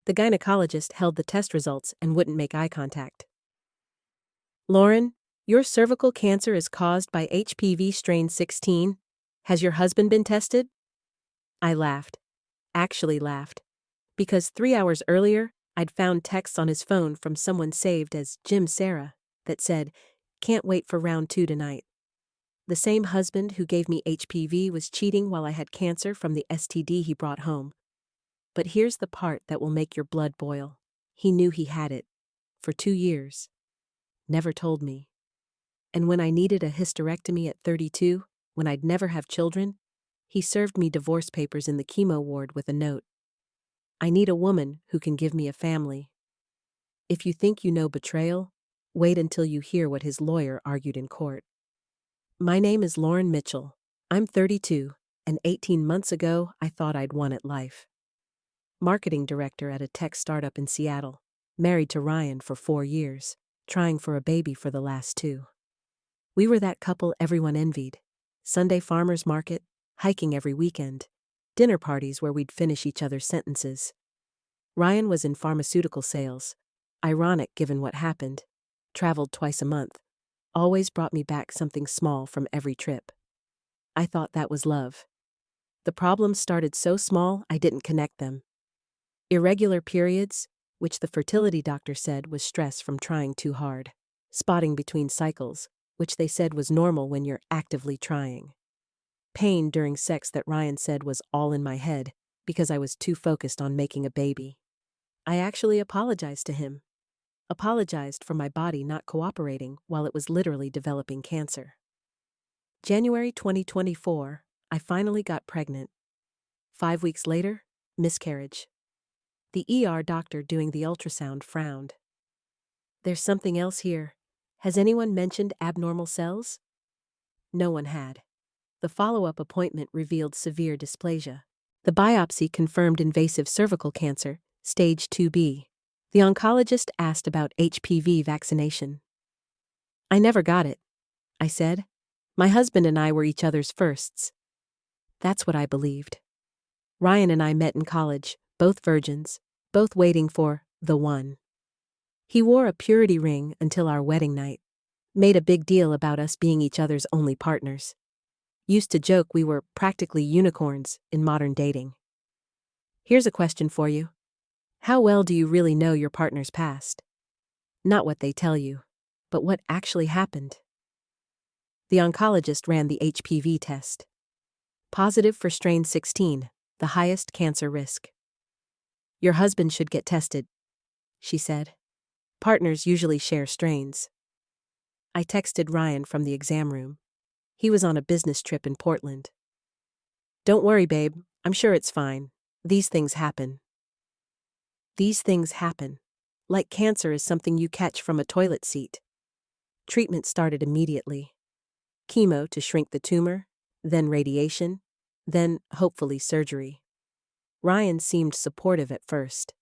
The gynecologist held the test results and wouldn't make eye contact. "Lauren, your cervical cancer is caused by HPV strain 16. Has your husband been tested?" I laughed. Actually laughed. Because 3 hours earlier, I'd found texts on his phone from someone saved as Jim Sarah that said, "Can't wait for round 2 tonight." The same husband who gave me HPV was cheating while I had cancer from the STD he brought home. But here's the part that will make your blood boil. He knew he had it. For 2 years. Never told me. And when I needed a hysterectomy at 32, when I'd never have children, he served me divorce papers in the chemo ward with a note. "I need a woman who can give me a family." If you think you know betrayal, wait until you hear what his lawyer argued in court. My name is Lauren Mitchell. I'm 32, and 18 months ago, I thought I'd won at life. Marketing director at a tech startup in Seattle, married to Ryan for 4 years, trying for a baby for the last 2. We were that couple everyone envied. Sunday farmers market, hiking every weekend, dinner parties where we'd finish each other's sentences. Ryan was in pharmaceutical sales. Ironic given what happened. Traveled twice a month. Always brought me back something small from every trip. I thought that was love. The problems started so small I didn't connect them. Irregular periods, which the fertility doctor said was stress from trying too hard. Spotting between cycles, which they said was normal when you're actively trying. Pain during sex that Ryan said was all in my head because I was too focused on making a baby. I actually apologized to him. Apologized for my body not cooperating while it was literally developing cancer. January 2024, I finally got pregnant. 5 weeks later, miscarriage. The ER doctor doing the ultrasound frowned. "There's something else here. Has anyone mentioned abnormal cells?" No one had. The follow-up appointment revealed severe dysplasia. The biopsy confirmed invasive cervical cancer, stage 2B. The oncologist asked about HPV vaccination. "I never got it," I said. "My husband and I were each other's firsts." That's what I believed. Ryan and I met in college, both virgins, both waiting for the one. He wore a purity ring until our wedding night. Made a big deal about us being each other's only partners. Used to joke we were practically unicorns in modern dating. Here's a question for you. How well do you really know your partner's past? Not what they tell you, but what actually happened. The oncologist ran the HPV test. Positive for strain 16, the highest cancer risk. "Your husband should get tested," she said. "Partners usually share strains." I texted Ryan from the exam room. He was on a business trip in Portland. "Don't worry, babe. I'm sure it's fine. These things happen." These things happen. Like cancer is something you catch from a toilet seat. Treatment started immediately. Chemo to shrink the tumor, then radiation, then, hopefully, surgery. Ryan seemed supportive at first.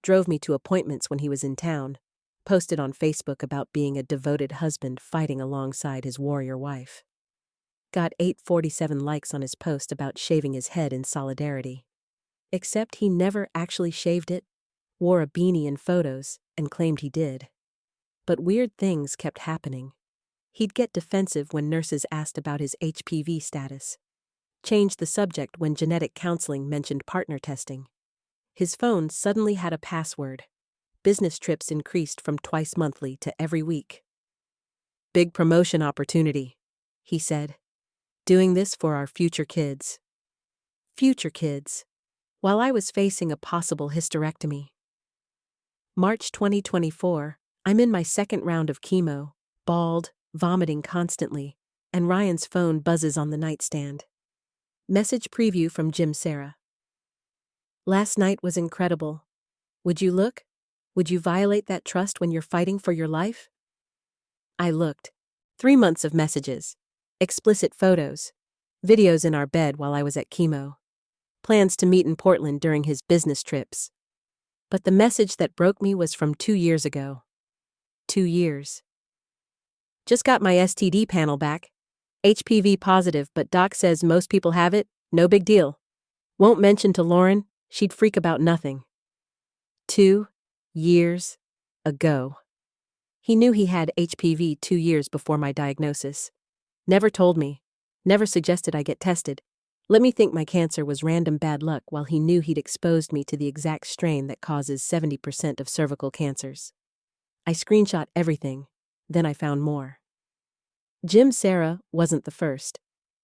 Drove me to appointments when he was in town. Posted on Facebook about being a devoted husband fighting alongside his warrior wife. Got 847 likes on his post about shaving his head in solidarity. Except he never actually shaved it, wore a beanie in photos, and claimed he did. But weird things kept happening. He'd get defensive when nurses asked about his HPV status. Changed the subject when genetic counseling mentioned partner testing. His phone suddenly had a password. Business trips increased from twice monthly to every week. "Big promotion opportunity," he said. "Doing this for our future kids." Future kids. While I was facing a possible hysterectomy. March 2024, I'm in my second round of chemo, bald, vomiting constantly, and Ryan's phone buzzes on the nightstand. Message preview from Jim Sarah. "Last night was incredible. Would you look? Would you violate that trust when you're fighting for your life?" I looked. 3 months of messages. Explicit photos. Videos in our bed while I was at chemo. Plans to meet in Portland during his business trips. But the message that broke me was from 2 years ago. 2 years. "Just got my STD panel back. HPV positive, but doc says most people have it, no big deal. Won't mention to Lauren, she'd freak about nothing." 2 years ago. He knew he had HPV 2 years before my diagnosis. Never told me. Never suggested I get tested. Let me think my cancer was random bad luck while he knew he'd exposed me to the exact strain that causes 70% of cervical cancers. I screenshot everything. Then I found more. Jim Sarah wasn't the first.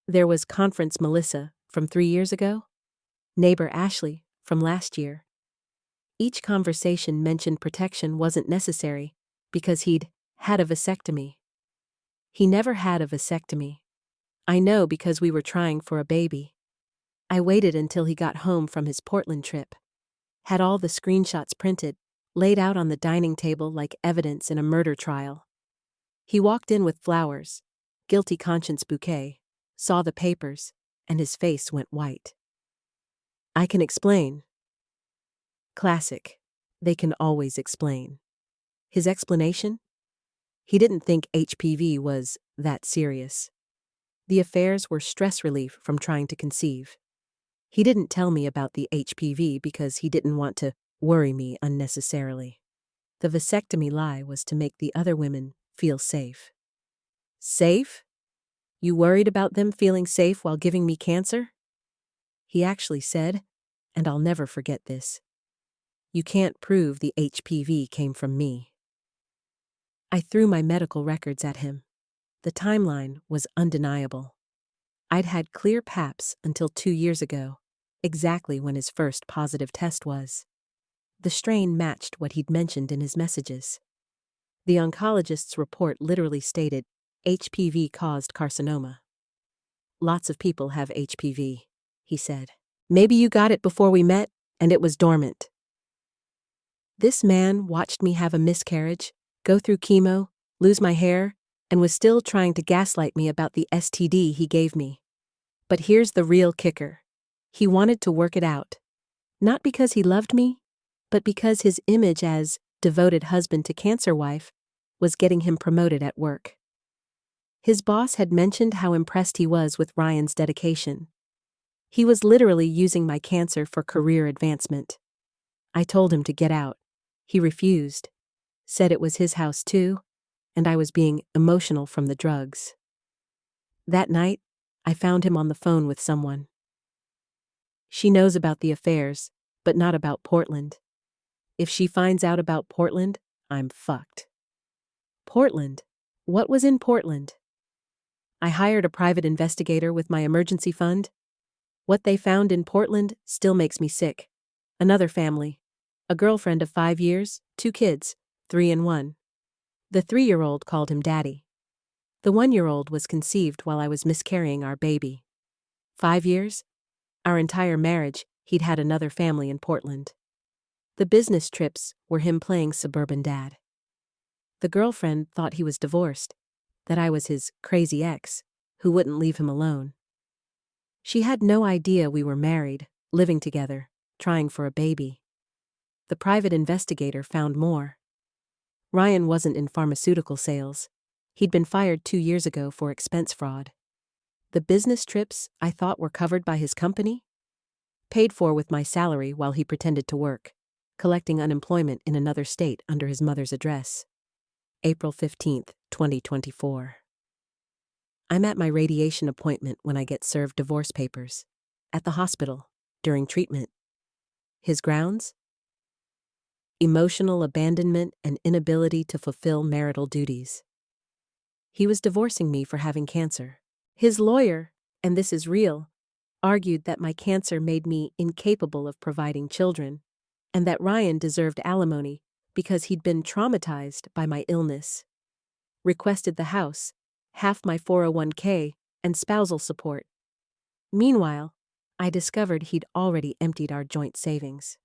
There was Conference Melissa from 3 years ago. Neighbor Ashley from last year. Each conversation mentioned protection wasn't necessary because he'd had a vasectomy. He never had a vasectomy. I know because we were trying for a baby. I waited until he got home from his Portland trip. Had all the screenshots printed, laid out on the dining table like evidence in a murder trial. He walked in with flowers, guilty conscience bouquet, saw the papers, and his face went white. I can explain. Classic. They can always explain. His explanation? He didn't think HPV was that serious. The affairs were stress relief from trying to conceive. He didn't tell me about the HPV because he didn't want to worry me unnecessarily. The vasectomy lie was to make the other women feel safe. Safe? You worried about them feeling safe while giving me cancer? He actually said, and I'll never forget this, you can't prove the HPV came from me. I threw my medical records at him. The timeline was undeniable. I'd had clear PAPs until 2 years ago, exactly when his first positive test was. The strain matched what he'd mentioned in his messages. The oncologist's report literally stated, HPV-caused carcinoma. Lots of people have HPV, he said. Maybe you got it before we met, and it was dormant. This man watched me have a miscarriage, go through chemo, lose my hair, and was still trying to gaslight me about the STD he gave me. But here's the real kicker. He wanted to work it out. Not because he loved me, but because his image as devoted husband to cancer wife was getting him promoted at work. His boss had mentioned how impressed he was with Ryan's dedication. He was literally using my cancer for career advancement. I told him to get out. He refused. Said it was his house too, and I was being emotional from the drugs. That night, I found him on the phone with someone. She knows about the affairs, but not about Portland. If she finds out about Portland, I'm fucked. Portland? What was in Portland? I hired a private investigator with my emergency fund. What they found in Portland still makes me sick. Another family. A girlfriend of 5 years, 2 kids, 3 and 1. The 3-year-old called him daddy. The 1-year-old was conceived while I was miscarrying our baby. 5 years? Our entire marriage, he'd had another family in Portland. The business trips were him playing suburban dad. The girlfriend thought he was divorced, that I was his crazy ex, who wouldn't leave him alone. She had no idea we were married, living together, trying for a baby. The private investigator found more. Ryan wasn't in pharmaceutical sales. He'd been fired 2 years ago for expense fraud. The business trips I thought were covered by his company? Paid for with my salary while he pretended to work, collecting unemployment in another state under his mother's address. April 15th, 2024. I'm at my radiation appointment when I get served divorce papers. At the hospital, during treatment. His grounds? Emotional abandonment and inability to fulfill marital duties. He was divorcing me for having cancer. His lawyer, and this is real, argued that my cancer made me incapable of providing children, and that Ryan deserved alimony because he'd been traumatized by my illness. Requested the house, half my 401k, and spousal support. Meanwhile, I discovered he'd already emptied our joint savings.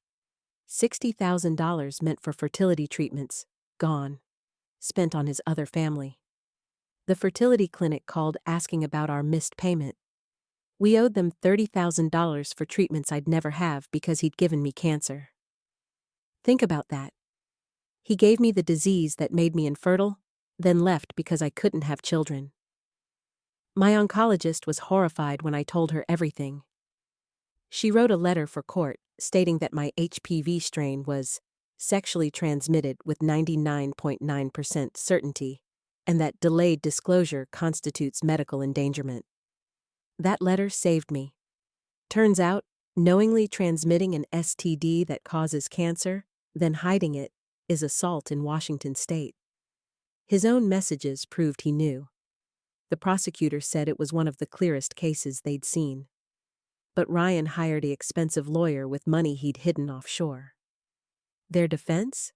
$60,000 meant for fertility treatments, gone. Spent on his other family. The fertility clinic called asking about our missed payment. We owed them $30,000 for treatments I'd never have because he'd given me cancer. Think about that. He gave me the disease that made me infertile, then left because I couldn't have children. My oncologist was horrified when I told her everything. She wrote a letter for court stating that my HPV strain was sexually transmitted with 99.9% certainty, and that delayed disclosure constitutes medical endangerment. That letter saved me. Turns out, knowingly transmitting an STD that causes cancer, then hiding it, is assault in Washington state. His own messages proved he knew. The prosecutor said it was one of the clearest cases they'd seen. But Ryan hired an expensive lawyer with money he'd hidden offshore. Their defense?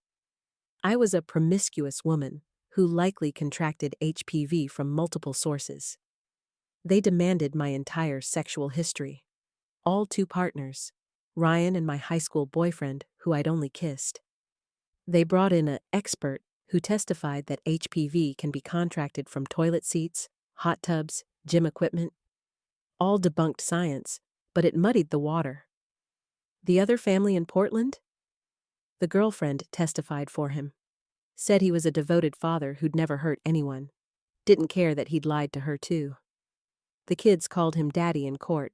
I was a promiscuous woman who likely contracted HPV from multiple sources. They demanded my entire sexual history. All 2 partners, Ryan and my high school boyfriend, who I'd only kissed. They brought in an expert who testified that HPV can be contracted from toilet seats, hot tubs, gym equipment. All debunked science, but it muddied the water. The other family in Portland? The girlfriend testified for him. Said he was a devoted father who'd never hurt anyone. Didn't care that he'd lied to her too. The kids called him daddy in court.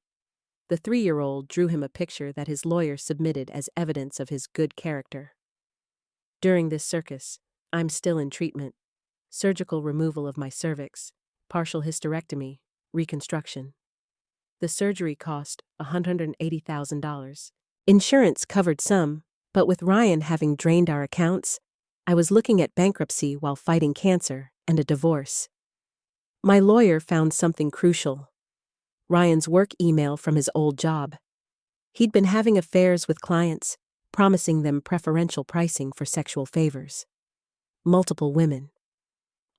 The 3-year-old drew him a picture that his lawyer submitted as evidence of his good character. During this circus, I'm still in treatment. Surgical removal of my cervix, partial hysterectomy, reconstruction. The surgery cost $180,000. Insurance covered some, but with Ryan having drained our accounts, I was looking at bankruptcy while fighting cancer and a divorce. My lawyer found something crucial. Ryan's work email from his old job. He'd been having affairs with clients, promising them preferential pricing for sexual favors. Multiple women.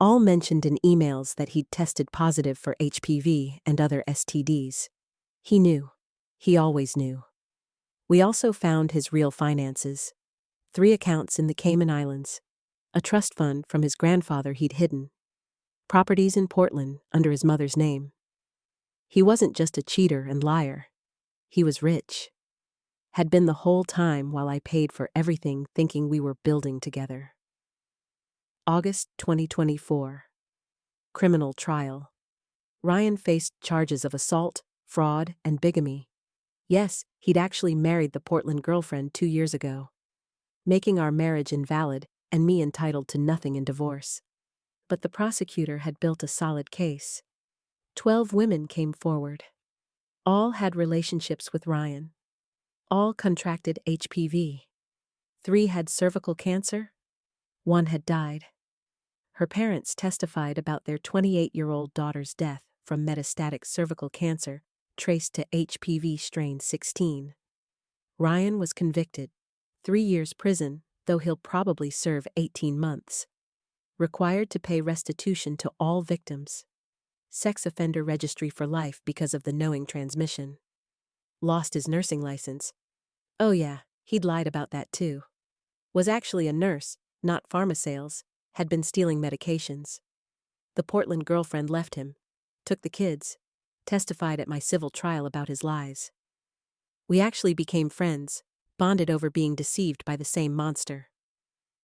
All mentioned in emails that he'd tested positive for HPV and other STDs. He knew. He always knew. We also found his real finances. 3 accounts in the Cayman Islands. A trust fund from his grandfather he'd hidden. Properties in Portland under his mother's name. He wasn't just a cheater and liar. He was rich. Had been the whole time while I paid for everything thinking we were building together. August 2024. Criminal trial. Ryan faced charges of assault, fraud, and bigamy. Yes, he'd actually married the Portland girlfriend 2 years ago, making our marriage invalid and me entitled to nothing in divorce. But the prosecutor had built a solid case. 12 women came forward. All had relationships with Ryan. All contracted HPV. 3 had cervical cancer. 1 had died. Her parents testified about their 28-year-old daughter's death from metastatic cervical cancer traced to HPV strain 16. Ryan was convicted. 3 years prison, though he'll probably serve 18 months. Required to pay restitution to all victims. Sex offender registry for life because of the knowing transmission. Lost his nursing license. Oh yeah, he'd lied about that too. Was actually a nurse, not pharmaceuticals, had been stealing medications. The Portland girlfriend left him, took the kids, testified at my civil trial about his lies. We actually became friends, bonded over being deceived by the same monster.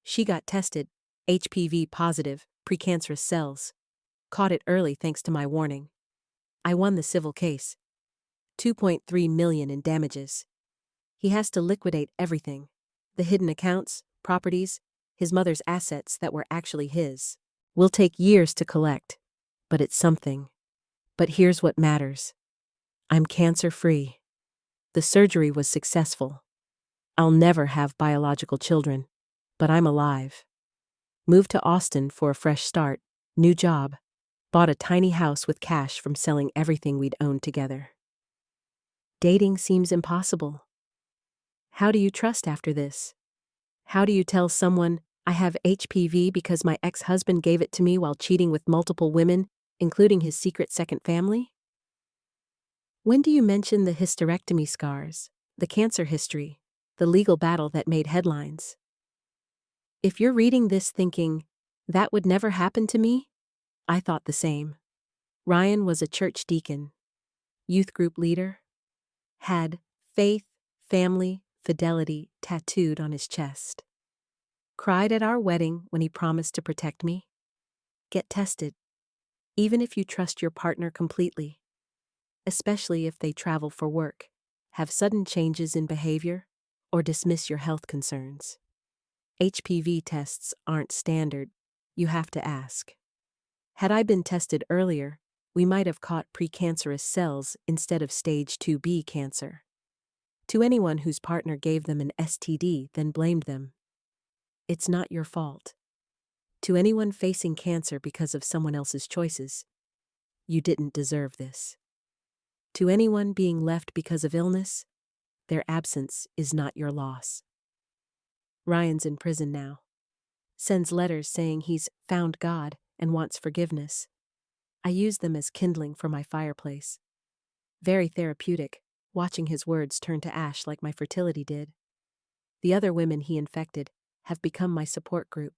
She got tested, HPV positive, precancerous cells. Caught it early thanks to my warning. I won the civil case. $2.3 million in damages. He has to liquidate everything. The hidden accounts, properties, his mother's assets that were actually his. Will take years to collect, but it's something. But here's what matters. I'm cancer-free. The surgery was successful. I'll never have biological children, but I'm alive. Moved to Austin for a fresh start, new job. Bought a tiny house with cash from selling everything we'd owned together. Dating seems impossible. How do you trust after this? How do you tell someone, I have HPV because my ex-husband gave it to me while cheating with multiple women, including his secret second family? When do you mention the hysterectomy scars, the cancer history, the legal battle that made headlines? If you're reading this thinking, that would never happen to me, I thought the same. Ryan was a church deacon, youth group leader, had faith, family, fidelity tattooed on his chest. Cried at our wedding when he promised to protect me. Get tested, even if you trust your partner completely, especially if they travel for work, have sudden changes in behavior, or dismiss your health concerns. HPV tests aren't standard. You have to ask. Had I been tested earlier, we might have caught precancerous cells instead of stage 2B cancer. To anyone whose partner gave them an STD, then blamed them, it's not your fault. To anyone facing cancer because of someone else's choices, you didn't deserve this. To anyone being left because of illness, their absence is not your loss. Ryan's in prison now. Sends letters saying he's found God and wants forgiveness. I use them as kindling for my fireplace. Very therapeutic, watching his words turn to ash like my fertility did. The other women he infected have become my support group.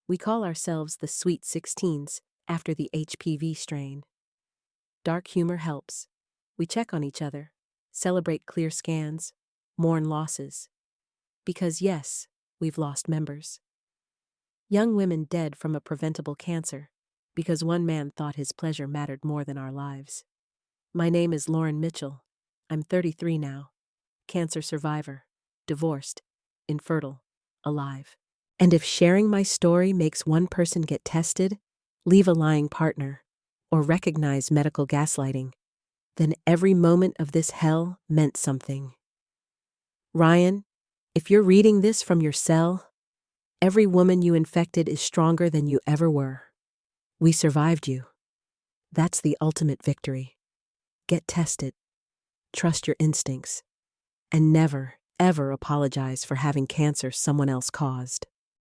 We call ourselves the Sweet 16s after the HPV strain. Dark humor helps. We check on each other, celebrate clear scans, mourn losses. Because yes, we've lost members. Young women dead from a preventable cancer, because one man thought his pleasure mattered more than our lives. My name is Lauren Mitchell. I'm 33 now. Cancer survivor, divorced, infertile, alive. And if sharing my story makes one person get tested, leave a lying partner, or recognize medical gaslighting, then every moment of this hell meant something. Ryan, if you're reading this from your cell, every woman you infected is stronger than you ever were. We survived you. That's the ultimate victory. Get tested. Trust your instincts. And never, ever apologize for having cancer someone else caused.